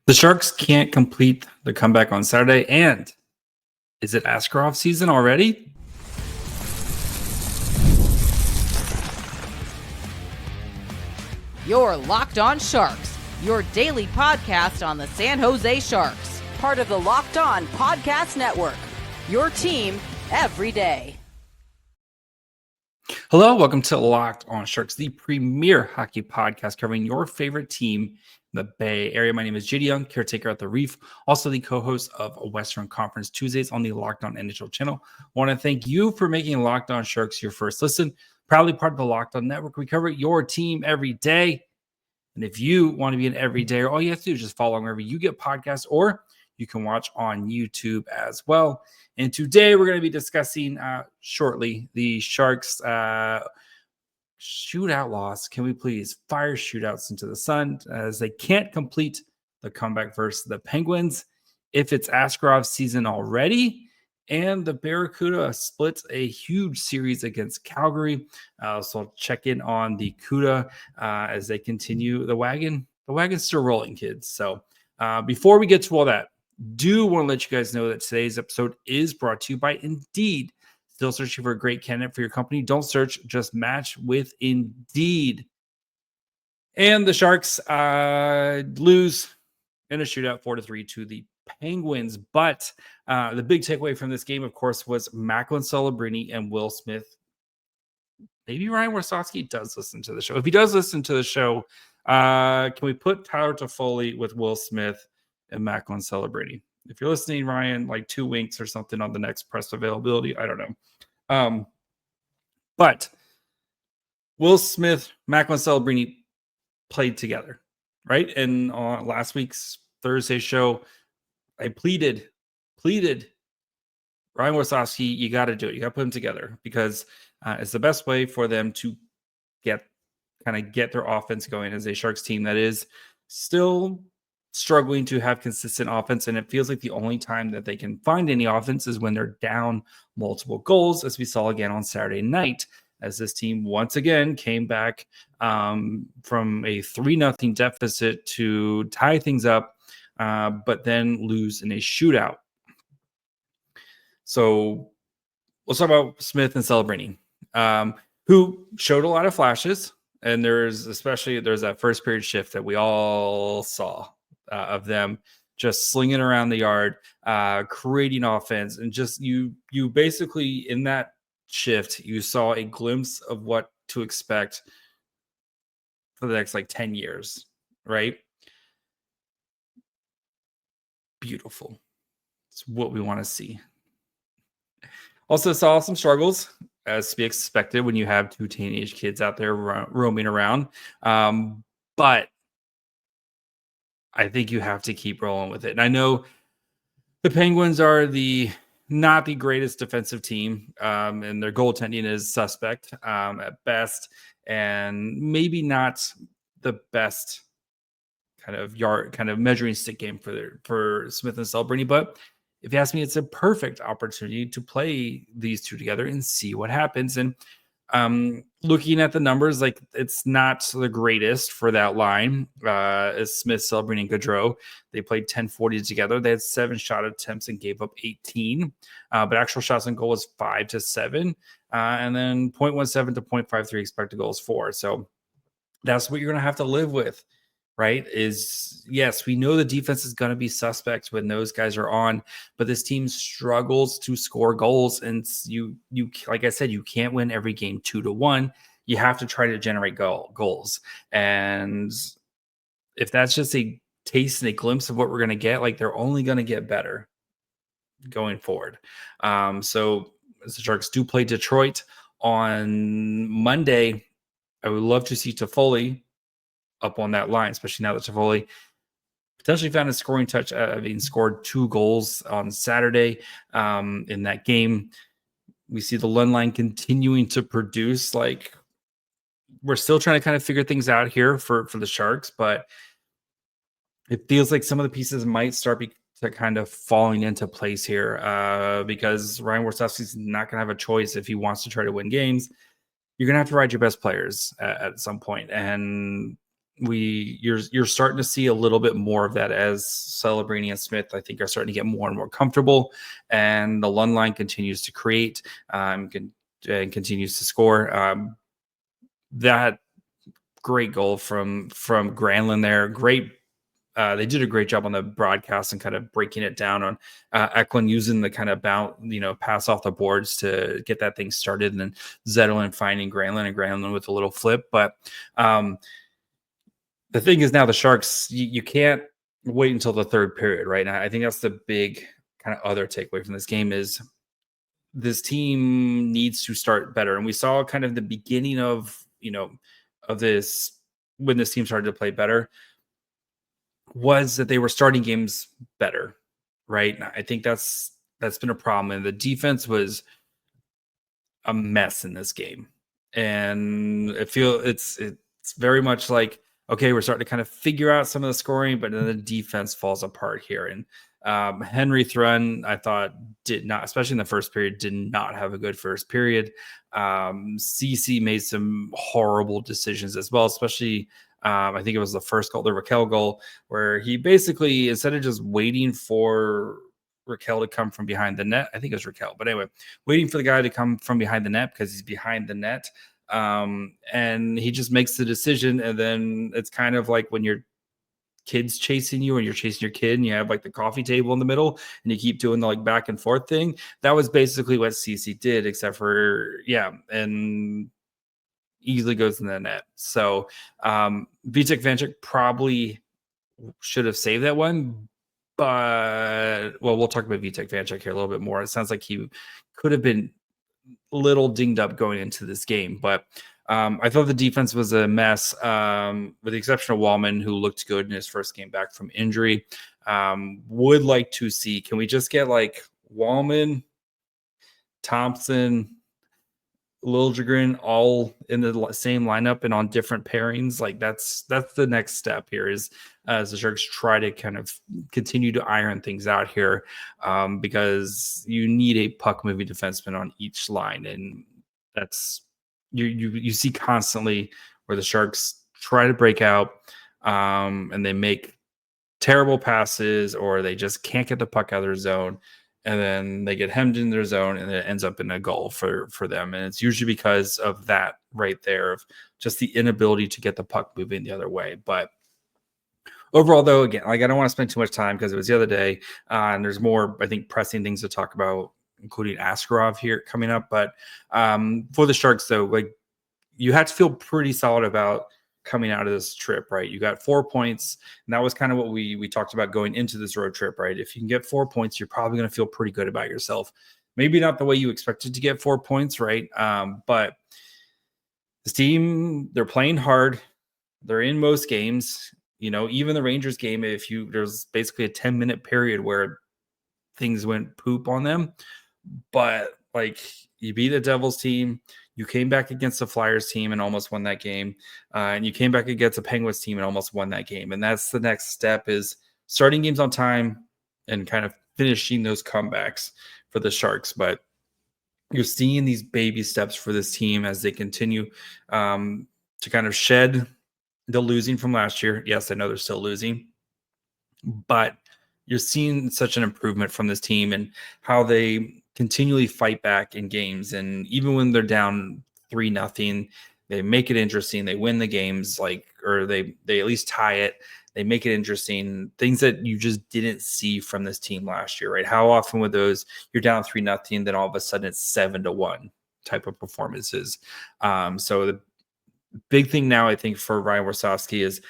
The Sharks can't complete the comeback on Saturday. And is it Askarov season already? You're Locked On Sharks, your daily podcast on the San Jose Sharks, part of the Locked On Podcast Network, your team every day. Hello, welcome to Locked On Sharks, the premier hockey podcast covering your favorite team in the Bay Area. My name is JD Young, caretaker at the Reef, also the co-host of Western Conference Tuesdays on the Locked On NHL channel. I want to thank you for making Locked On Sharks your first listen. Proudly part of the Locked On Network. We cover your team every day. And if you want to be an everydayer, all you have to do is just follow wherever you get podcasts, or you can watch on YouTube as well. And today we're going to be discussing shortly the Sharks shootout loss. Can we please fire shootouts into the sun as they can't complete the comeback versus the Penguins? If it's Askarov's season already, and the Barracuda splits a huge series against Calgary. So I'll check in on the CUDA as they continue the wagon. The wagon's still rolling, kids. So before we get to all that, do want to let you guys know that today's episode is brought to you by Indeed. Still searching for a great candidate for your company? Don't search, just match with Indeed. And the Sharks lose in a shootout 4-3 to the Penguins. But the big takeaway from this game, of course, was Macklin, Celebrini, and Will Smith. Maybe Ryan Warsofsky does listen to the show. If he does listen to the show, can we put Tyler Toffoli with Will Smith and Macklin, Celebrini? If you're listening, Ryan, like 2 winks or something on the next press availability. I don't know. But Will Smith, Macklin, Celebrini played together, right? And on last week's Thursday show, I pleaded, Ryan Warsofsky, you got to do it. You got to put them together because it's the best way for them to get their offense going as a Sharks team that is still struggling to have consistent offense. And it feels like the only time that they can find any offense is when they're down multiple goals, as we saw again on Saturday night, as this team once again came back from a 3-0 deficit to tie things up, but then lose in a shootout. So let's talk about Smith and Celebrini, who showed a lot of flashes. And there's that first period shift that we all saw of them just slinging around the yard, creating offense. And just you basically in that shift, you saw a glimpse of what to expect for the next 10 years, right? Beautiful. It's what we want to see. Also saw some struggles, as to be expected when you have 2 teenage kids out there roaming around. But I think you have to keep rolling with it. And I know the Penguins are not the greatest defensive team, and their goaltending is suspect at best, and maybe not the best kind of measuring stick game for Smith and Celebrini. But if you ask me, it's a perfect opportunity to play these two together and see what happens. And looking at the numbers, it's not the greatest for that line. As Smith, Celebrini, and Gaudreau, they played 10-40 together. They had 7 shot attempts and gave up 18, but actual shots on goal was 5-7, and then 0.17 to 0.53 expected goals for. So that's what you're going to have to live with. Right? Yes, we know the defense is going to be suspect when those guys are on, but this team struggles to score goals. And you, like I said, you can't win every game 2-1. You have to try to generate goals. And if that's just a taste and a glimpse of what we're going to get, they're only going to get better going forward. So as the Sharks do play Detroit on Monday, I would love to see Toffoli up on that line, especially now that Toffoli potentially found a scoring touch, having scored 2 goals on Saturday in that game. We see the Lund line continuing to produce. We're still trying to kind of figure things out here for the Sharks, but it feels like some of the pieces might start to kind of falling into place here because Ryan Warsofsky's not going to have a choice if he wants to try to win games. You're going to have to ride your best players at some point. And you're starting to see a little bit more of that as Celebrini and Smith, I think, are starting to get more and more comfortable, and the Lund line continues to create and continues to score. That great goal from Granlund there. Great. They did a great job on the broadcast and kind of breaking it down on Eklund using the kind of pass off the boards to get that thing started, and then Zetterlund finding Granlund and Granlund with a little flip. But the thing is now the Sharks, you can't wait until the third period, right? And I think that's the big kind of other takeaway from this game is this team needs to start better. And we saw kind of the beginning of this when this team started to play better was that they were starting games better, right? And I think that's been a problem. And the defense was a mess in this game. And it's very much like, okay, we're starting to kind of figure out some of the scoring, but then the defense falls apart here. And Henry Thrun, I thought, did not, especially in the first period, did not have a good first period. CC made some horrible decisions as well, especially I think it was the first goal, the Raquel goal, where he basically, instead of just waiting for Raquel to come from behind the net, I think it was Raquel, but anyway, waiting for the guy to come from behind the net because he's behind the net. And he just makes the decision, and then it's kind of like when your kid's chasing you and you're chasing your kid and you have like the coffee table in the middle and you keep doing the like back and forth thing. That was basically what CC did, except for and easily goes in the net. So Vitek Vanecek probably should have saved that one, but we'll talk about Vitek Vanecek here a little bit more. It sounds like he could have been a little dinged up going into this game, but I thought the defense was a mess, with the exception of Wallman, who looked good in his first game back from injury. Would like to see, can we just get like Wallman, Thompson, Liljegren all in the same lineup and on different pairings? Like that's the next step here, is as the Sharks try to kind of continue to iron things out here, because you need a puck moving defenseman on each line, and that's you see constantly where the Sharks try to break out, and they make terrible passes, or they just can't get the puck out of their zone, and then they get hemmed in their zone, and it ends up in a goal for them. And it's usually because of that right there, of just the inability to get the puck moving the other way. But overall, though, again, like I don't want to spend too much time because it was the other day, and there's more, I think, pressing things to talk about, including Askarov here coming up. But for the Sharks, though, like you had to feel pretty solid about coming out of this trip, right? You got 4 points, and that was kind of what we talked about going into this road trip, right? If you can get 4 points, you're probably going to feel pretty good about yourself. Maybe not the way you expected to get 4 points, right? But this team, they're playing hard. They're in most games. Even the Rangers game, there's basically a 10-minute period where things went poop on them. But like, you beat the Devils team, you came back against the Flyers team and almost won that game, and you came back against the Penguins team and almost won that game. And that's the next step, is starting games on time and kind of finishing those comebacks for the Sharks. But you're seeing these baby steps for this team as they continue to kind of shed the losing from last year. Yes, I know they're still losing, but you're seeing such an improvement from this team and how they continually fight back in games. And even when they're down 3-0, they make it interesting. They win the games, or they at least tie it. They make it interesting. Things that you just didn't see from this team last year, right? How often with those, you're down 3-0, then all of a sudden it's 7-1 type of performances. So the big thing now, I think, for Ryan Warsofsky is,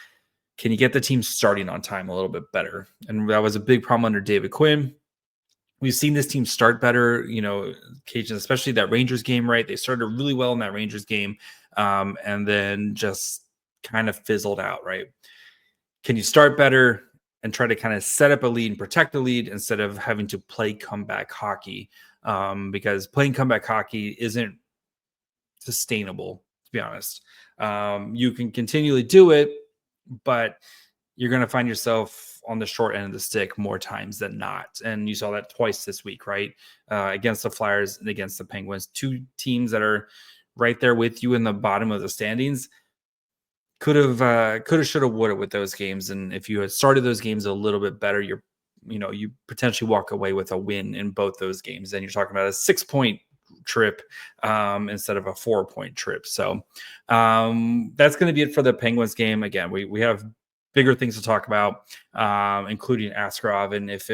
can you get the team starting on time a little bit better? And that was a big problem under David Quinn. We've seen this team start better, occasions, especially that Rangers game, right? They started really well in that Rangers game, and then just kind of fizzled out, right? Can you start better and try to kind of set up a lead and protect the lead instead of having to play comeback hockey? Because playing comeback hockey isn't sustainable, to be honest. You can continually do it, but you're going to find yourself on the short end of the stick more times than not. And you saw that twice this week, right? Against the Flyers and against the Penguins, two teams that are right there with you in the bottom of the standings. could have, should have, would have with those games. And if you had started those games a little bit better, you potentially walk away with a win in both those games. And you're talking about a 6-point trip instead of a 4-point trip. So that's going to be it for the Penguins game. Again, we have bigger things to talk about, including Askarov, and if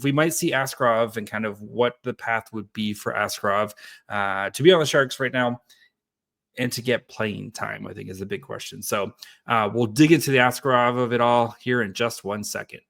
we might see Askarov and kind of what the path would be for Askarov to be on the Sharks right now and to get playing time, I think is a big question. So we'll dig into the Askarov of it all here in just 1 second.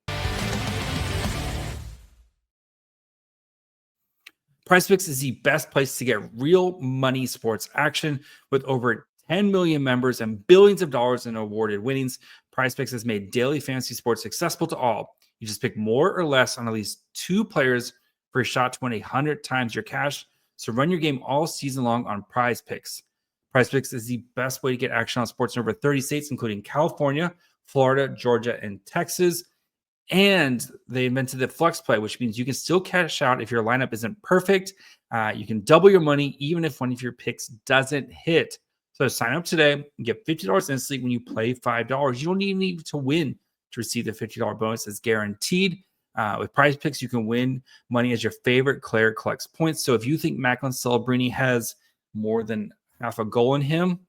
PrizePicks is the best place to get real money sports action. With over 10 million members and billions of dollars in awarded winnings, PrizePicks has made daily fantasy sports accessible to all. You just pick more or less on at least 2 players for a shot to win 100 times your cash. So run your game all season long on PrizePicks. PrizePicks is the best way to get action on sports in over 30 states, including California, Florida, Georgia, and Texas. And they invented the flex play, which means you can still cash out if your lineup isn't perfect. You can double your money even if one of your picks doesn't hit. So sign up today and get $50 instantly when you play $5. You don't even need to win to receive the $50 bonus. It's guaranteed. With PrizePicks, you can win money as your favorite player collects points. So if you think Macklin Celebrini has more than half a goal in him,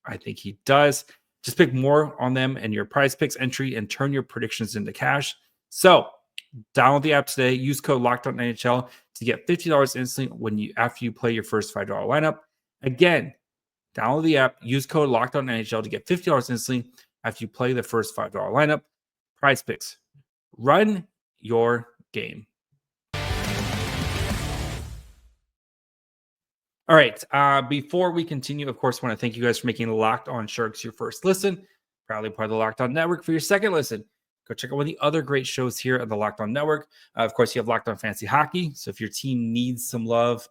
I think he does. Just pick more on them and your PrizePicks entry and turn your predictions into cash. So download the app today. Use code LOCKEDONNHL to get $50 instantly after you play your first $5 lineup. Again, download the app. Use code LOCKEDONNHL to get $50 instantly after you play the first $5 lineup. PrizePicks. Run your game. All right. Before we continue, of course, I want to thank you guys for making Locked On Sharks your first listen. Proudly part of the Locked On Network for your second listen. Go check out one of the other great shows here at the Locked On Network. Of course, you have Locked On Fantasy Hockey. So if your team needs some love,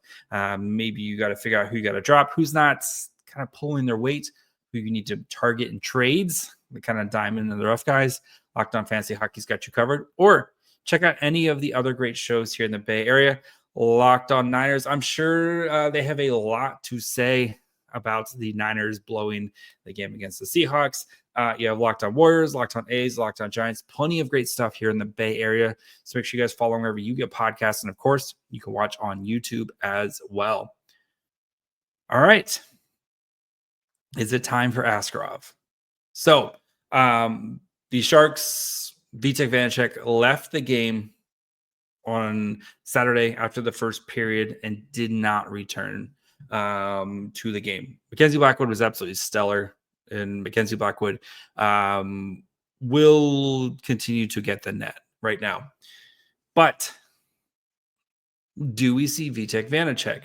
maybe you got to figure out who you got to drop, who's not kind of pulling their weight, who you need to target in trades, the kind of diamond and the rough guys. Locked On Fantasy Hockey's got you covered. Or check out any of the other great shows here in the Bay Area. Locked On Niners. I'm sure they have a lot to say about the Niners blowing the game against the Seahawks. You have Locked On Warriors, Locked On A's, Locked On Giants. Plenty of great stuff here in the Bay Area. So make sure you guys follow wherever you get podcasts. And of course, you can watch on YouTube as well. All right. Is it time for Askarov? So the Sharks, Vitek Vanecek left the game on Saturday after the first period and did not return to the game. Mackenzie Blackwood was absolutely stellar, and Mackenzie Blackwood will continue to get the net right now. But do we see Vitek Vanecek?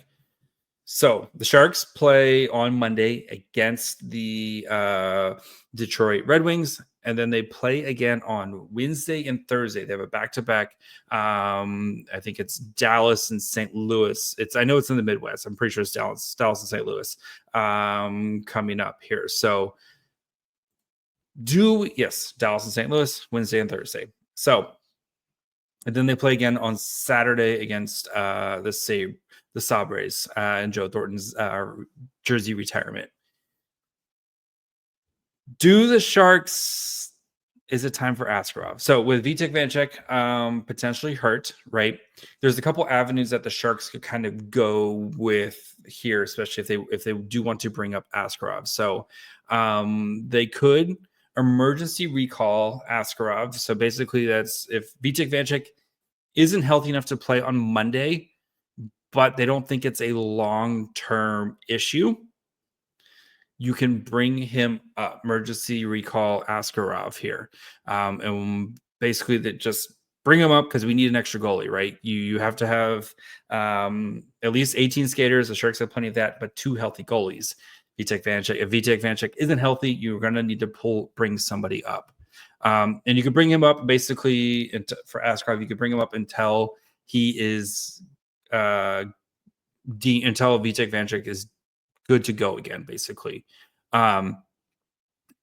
So the Sharks play on Monday against the Detroit Red Wings, and then they play again on Wednesday and Thursday. They have a back-to-back. I think it's Dallas and St. Louis. I know it's in the Midwest. I'm pretty sure it's Dallas and St. Louis coming up here. So Dallas and St. Louis, Wednesday and Thursday. So, and then they play again on Saturday against the Sabres and Joe Thornton's jersey retirement. Do the Sharks, is it time for Askarov? So with Vitek Vanecek potentially hurt, right? There's a couple avenues that the Sharks could kind of go with here, especially if they do want to bring up Askarov. So they could emergency recall Askarov. So basically that's if Vitek Vanecek isn't healthy enough to play on Monday, but they don't think it's a long-term issue, you can bring him up, emergency recall Askarov here. And basically that just bring him up because we need an extra goalie, right? You have to have at least 18 skaters. The Sharks have plenty of that, but 2 healthy goalies. If Vitek Vanecek isn't healthy, you're going to need to bring somebody up. And you can bring him up basically for Askarov. You could bring him up until he is until Vitek Vanecek is good to go again, basically.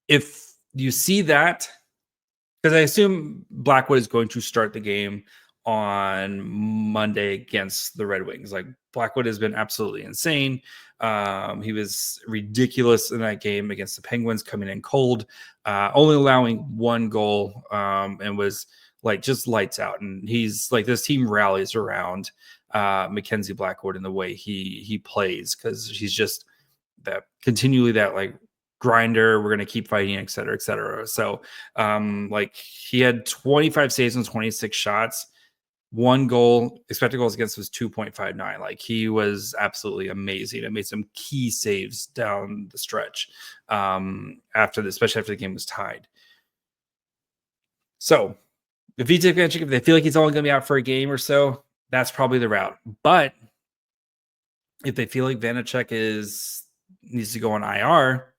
If you see that, because I assume Blackwood is going to start the game on Monday against the Red Wings. Like Blackwood has been absolutely insane. He was ridiculous in that game against the Penguins, coming in cold, only allowing 1 goal, and was like just lights out. And he's like, this team rallies around Mackenzie Blackwood in the way he plays, because he's just that continually that like grinder. We're going to keep fighting, et cetera, et cetera. So like he had 25 saves and 26 shots. 1 goal, expected goals against was 2.59. Like he was absolutely amazing. It made some key saves down the stretch especially after the game was tied. So if Vitek Vanecek, if they feel like he's only going to be out for a game or so, that's probably the route. But if they feel like Vanecek needs to go on IR,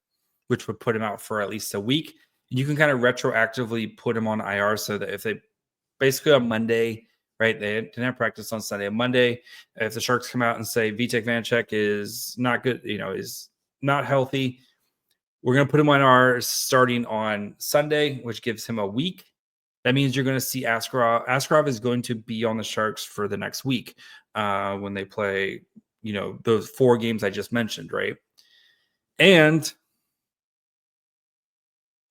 which would put him out for at least a week, you can kind of retroactively put him on IR, so that if they basically on Monday, right, they didn't have practice on Sunday. On Monday, if the Sharks come out and say Vitek Vanecek is not good, is not healthy, we're going to put him on IR starting on Sunday, which gives him a week. That means you're going to see Askarov. Askarov is going to be on the Sharks for the next week when they play, those 4 games I just mentioned, right? And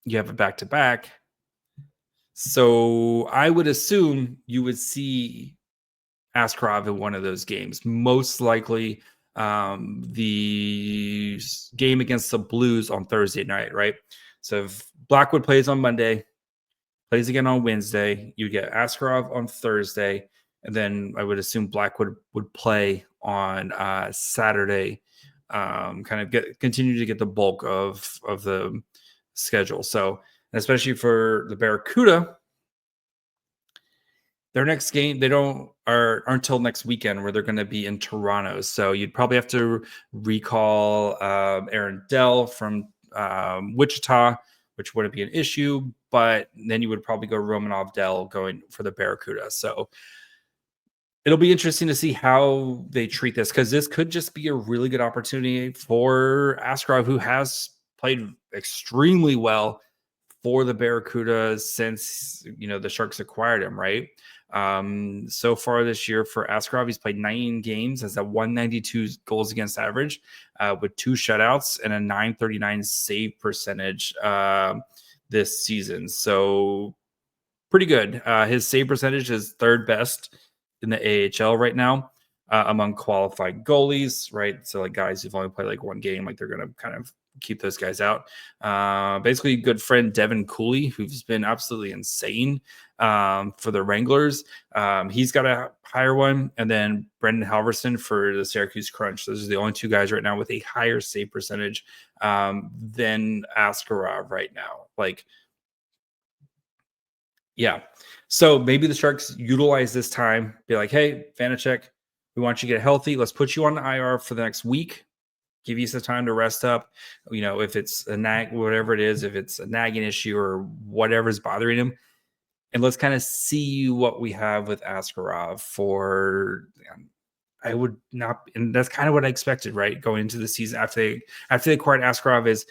you have a back-to-back. So I would assume you would see Askarov in one of those games. Most likely the game against the Blues on Thursday night, right? So if Blackwood plays on Monday, plays again on Wednesday, you get Askarov on Thursday, and then I would assume Blackwood would play on Saturday, kind of continue to get the bulk of the schedule. So, especially for the Barracuda, their next game aren't until next weekend, where they're going to be in Toronto. So you'd probably have to recall Aaron Dell from Wichita, which wouldn't be an issue, but then you would probably go Romanov Dell going for the Barracuda. So it'll be interesting to see how they treat this, because this could just be a really good opportunity for Askarov, who has played extremely well for the Barracuda since the Sharks acquired him, right? So far this year for Askarov, he's played 9 games, has a 192 goals against average, with 2 shutouts and a 939 save percentage this season. So pretty good. His save percentage is 3rd best in the AHL right now among qualified goalies, right? So like guys who've only played like 1 game, like they're going to kind of keep those guys out. Basically, good friend Devin Cooley, who's been absolutely insane for the Wranglers. He's got a higher one, and then Brendan Halverson for the Syracuse Crunch. Those are the only 2 guys right now with a higher save percentage than Askarov right now. Like, yeah. So maybe the Sharks utilize this time, be like, hey, Vanecek, we want you to get healthy. Let's put you on the IR for the next week. Give you some time to rest up. If it's a nag, whatever it is, if it's a nagging issue or whatever's bothering him, and let's kind of see what we have with Askarov for. I would not, and that's kind of what I expected, right? Going into the season after they acquired Askarov, is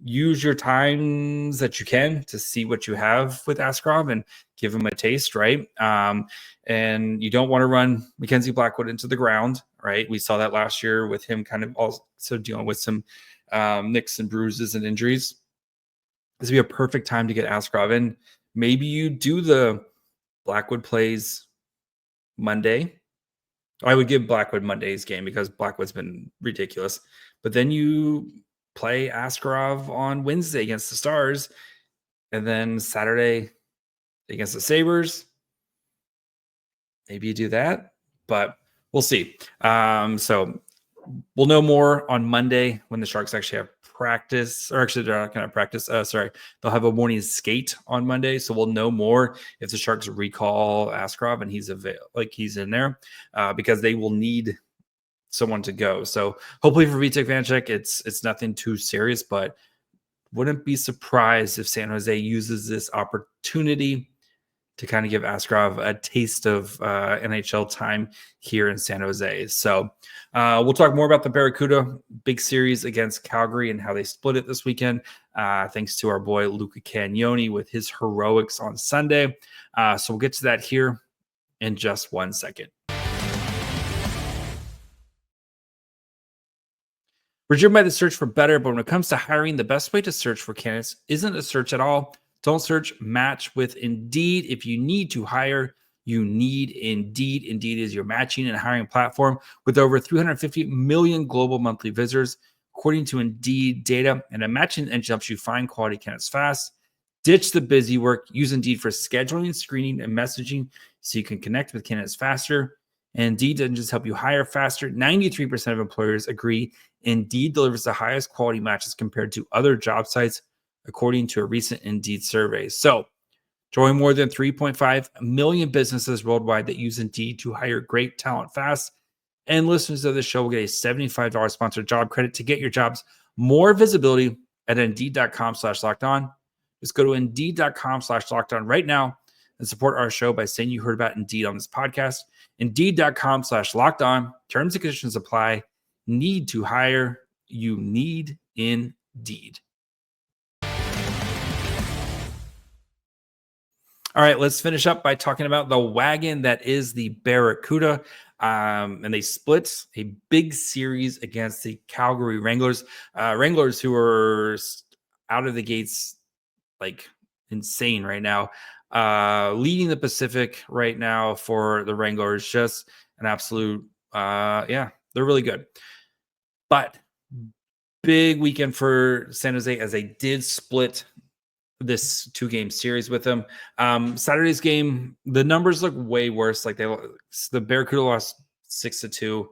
use your times that you can to see what you have with Askarov and give him a taste, right? And you don't want to run Mackenzie Blackwood into the ground, right? We saw that last year with him kind of also dealing with some nicks and bruises and injuries. This would be a perfect time to get Askarov in. Maybe you do the Blackwood plays Monday. I would give Blackwood Monday's game because Blackwood's been ridiculous. But then you play Askarov on Wednesday against the Stars, and then Saturday against the Sabres. Maybe you do that, but we'll see. So we'll know more on Monday when the Sharks actually have practice, or actually they're not going to practice. They'll have a morning skate on Monday, so we'll know more if the Sharks recall Askarov and he's in there, because they will need someone to go. So hopefully for Vitek Vanecek, it's nothing too serious, but wouldn't be surprised if San Jose uses this opportunity to kind of give Askarov a taste of NHL time here in San Jose. So we'll talk more about the Barracuda big series against Calgary and how they split it this weekend. Thanks to our boy Luca Cagnoni with his heroics on Sunday. So we'll get to that here in just 1 second. We're driven by the search for better, but when it comes to hiring, the best way to search for candidates isn't a search at all. Don't search, match with Indeed. If you need to hire, you need Indeed. Indeed is your matching and hiring platform with over 350 million global monthly visitors, according to Indeed data. And a matching engine helps you find quality candidates fast. Ditch the busy work. Use Indeed for scheduling, screening, and messaging so you can connect with candidates faster. And Indeed doesn't just help you hire faster. 93% of employers agree Indeed delivers the highest quality matches compared to other job sites, according to a recent Indeed survey. So, join more than 3.5 million businesses worldwide that use Indeed to hire great talent fast. And listeners of the show will get a $75 sponsored job credit to get your jobs more visibility at Indeed.com/lockedon. Just go to Indeed.com/lockedon right now and support our show by saying you heard about Indeed on this podcast. Indeed.com/lockedon. Terms and conditions apply. Need to hire. You need Indeed. All right, let's finish up by talking about the wagon that is the Barracuda. And they split a big series against the Calgary Wranglers. Wranglers who are out of the gates like insane right now. Leading the Pacific right now for the Wranglers. Just an absolute, they're really good. But big weekend for San Jose as they did split this 2-game series with them. Saturday's game, the numbers look way worse. Like the Barracuda lost 6-2.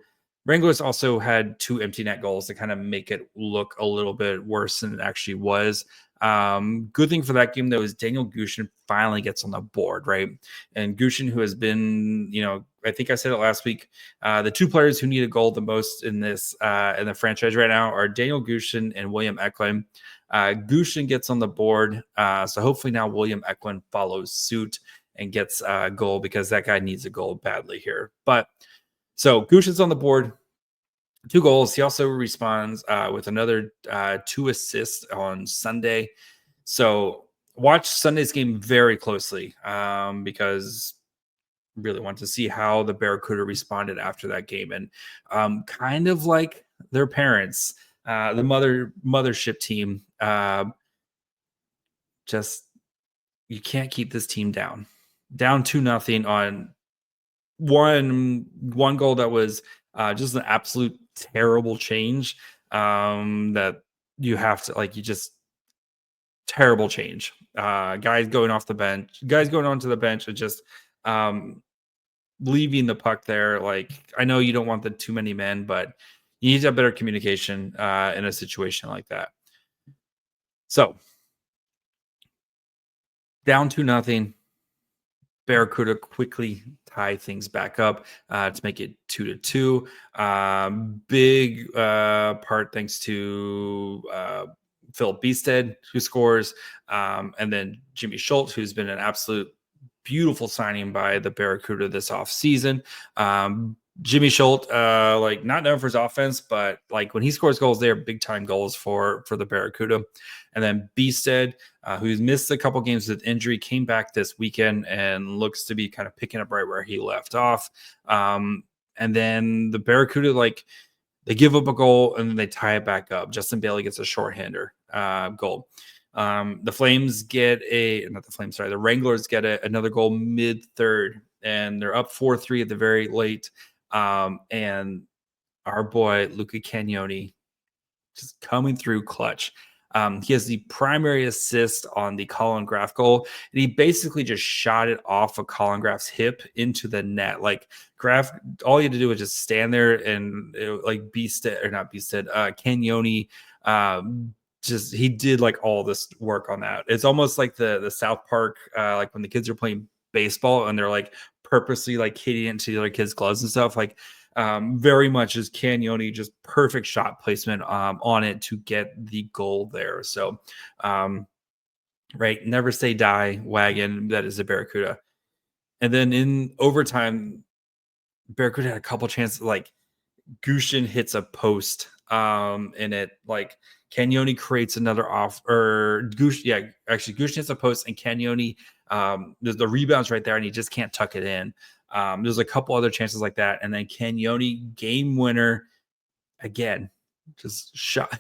Wranglers also had 2 empty net goals to kind of make it look a little bit worse than it actually was. Good thing for that game, though, is Daniel Gushin finally gets on the board, right? And Gushin, who has been, I think I said it last week, the 2 players who need a goal the most in this in the franchise right now are Daniel Gushin and William Eklund. Gushin gets on the board, so hopefully now William Eklund follows suit and gets a goal because that guy needs a goal badly here. But so Gushin's on the board. 2 goals. He also responds with another 2 assists on Sunday. So watch Sunday's game very closely because really want to see how the Barracuda responded after that game. And kind of like their parents, the mothership team, just you can't keep this team down 2-0 on one goal that was just an absolute terrible change that you have to terrible change. Guys going onto the bench and just leaving the puck there. Like, I know you don't want the too many men, but you need to have better communication in a situation like that. So down 2-0. Barracuda quickly tie things back up to make it 2-2. Big part thanks to Philip Beested, who scores, and then Jimmy Schultz, who's been an absolute beautiful signing by the Barracuda this offseason. Jimmy Schultz, not known for his offense, but like when he scores goals, they are big time goals for the Barracuda. And then Beested, who's missed a couple games with injury, came back this weekend and looks to be kind of picking up right where he left off. And then the Barracuda, they give up a goal and then they tie it back up. Justin Bailey gets a shorthander goal. The Wranglers get another goal mid-third, and they're up 4-3 at the very late. And our boy, Luca Cagnoni, just coming through clutch. He has the primary assist on the Colin Graff goal, and he basically just shot it off of Colin Graff's hip into the net. Like, Graff, all you had to do was just stand there and Cagnoni, he did all this work on that. It's almost like the South Park, when the kids are playing baseball and they're purposely hitting into the other kids' gloves and stuff. Very much is Cagnoni, just perfect shot placement on it to get the goal there. So, right, never say die wagon. That is a Barracuda. And then in overtime, Barracuda had a couple chances. Gushin hits a post, and it Cagnoni creates another Gushin hits a post, and Cagnoni, the rebound's right there, and he just can't tuck it in. There's a couple other chances like that. And then Cagnoni, game winner again, just shot.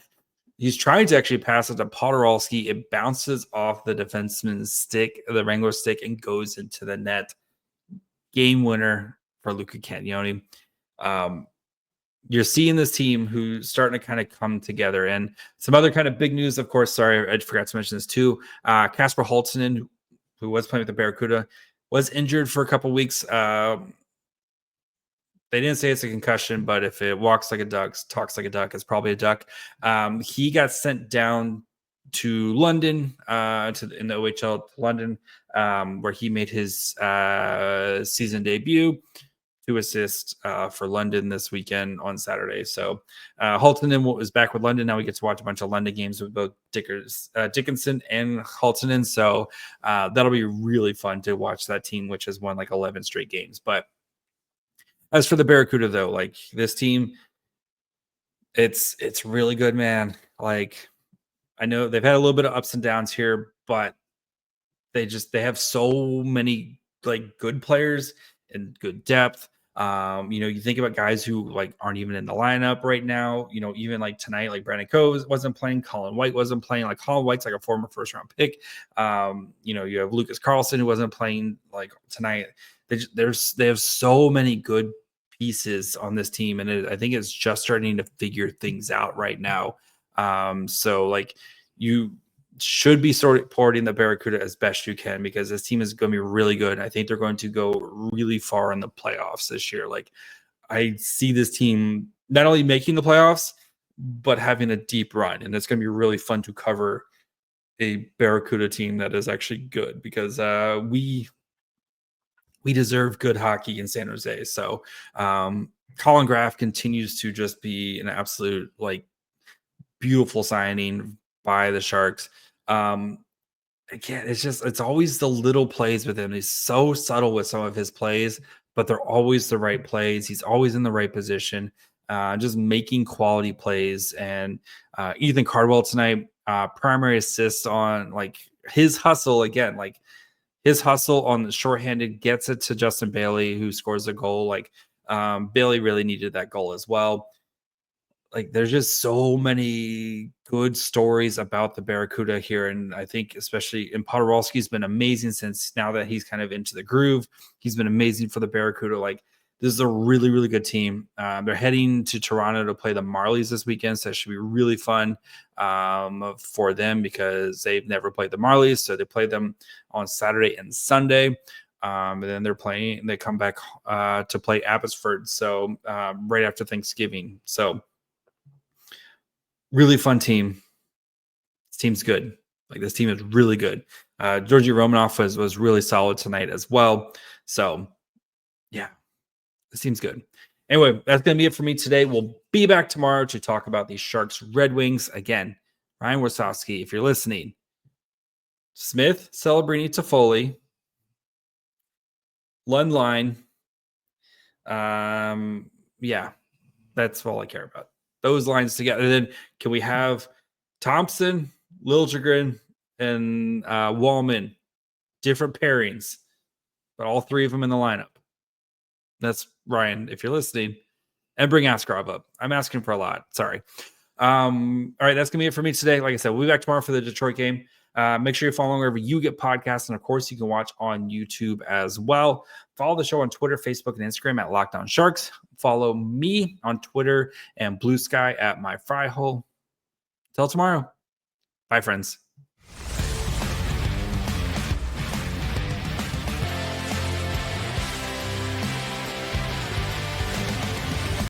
He's trying to actually pass it to Podorowski. It bounces off the defenseman's stick, the Wrangler stick, and goes into the net. Game winner for Luca Cagnoni. You're seeing this team who's starting to kind of come together. And some other kind of big news, of course, sorry, I forgot to mention this too. Kasper Holttunen, who was playing with the Barracuda, was injured for a couple weeks. They didn't say it's a concussion, but if it walks like a duck, talks like a duck, it's probably a duck. He got sent down to London, in the OHL London, where he made his season debut. 2 assists for London this weekend on Saturday. So Holttunen is back with London. Now we get to watch a bunch of London games with both Dickinson and Holttunen. So that'll be really fun to watch that team, which has won like 11 straight games. But as for the Barracuda, though, like this team, it's really good, man. Like I know they've had a little bit of ups and downs here, but they have so many like good players and good depth. You think about guys who like aren't even in the lineup right now. Even like tonight, like Brandon Coe wasn't playing, Colin White wasn't playing. Like Colin White's like a former first-round pick. You have Lucas Carlson who wasn't playing like tonight. They have so many good pieces on this team, and I think it's just starting to figure things out right now. So like you should be supporting the Barracuda as best you can, because this team is going to be really good. I think they're going to go really far in the playoffs this year. Like I see this team not only making the playoffs, but having a deep run. And it's going to be really fun to cover a Barracuda team that is actually good, because we deserve good hockey in San Jose. So Colin Graff continues to just be an absolute like beautiful signing by the Sharks. Again, it's always the little plays with him. He's so subtle with some of his plays, but they're always the right plays. He's always in the right position, just making quality plays. And Ethan Cardwell tonight, primary assist on like his hustle again, like his hustle on the shorthanded gets it to Justin Bailey, who scores a goal. Like Bailey really needed that goal as well. Like there's just so many good stories about the Barracuda here. And I think especially in Podorowski's been amazing since now that he's kind of into the groove. He's been amazing for the Barracuda. Like this is a really, really good team. They're heading to Toronto to play the Marlies this weekend. So that should be really fun for them, because they've never played the Marlies. So they play them on Saturday and Sunday. And then they come back to play Abbotsford. So right after Thanksgiving. So really fun team. This team's good. Like this team is really good. Georgi Romanov was really solid tonight as well. So yeah, this team's good. Anyway, that's going to be it for me today. We'll be back tomorrow to talk about the Sharks Red Wings. Again, Ryan Warsowski, if you're listening, Smith, Celebrini, Toffoli, Lundline. Yeah, that's all I care about. Those lines together. Then can we have Thompson, Liljegren, and Wallman, different pairings, but all three of them in the lineup? That's Ryan, if you're listening, and bring Askarov up. I'm asking for a lot. Sorry. All right, that's gonna be it for me today. Like I said, we'll be back tomorrow for the Detroit game. Make sure you're following wherever you get podcasts, and of course, you can watch on YouTube as well. Follow the show on Twitter, Facebook, and Instagram at Locked On Sharks. Follow me on Twitter and Blue Sky at My Fry Hole. Till tomorrow. Bye, friends.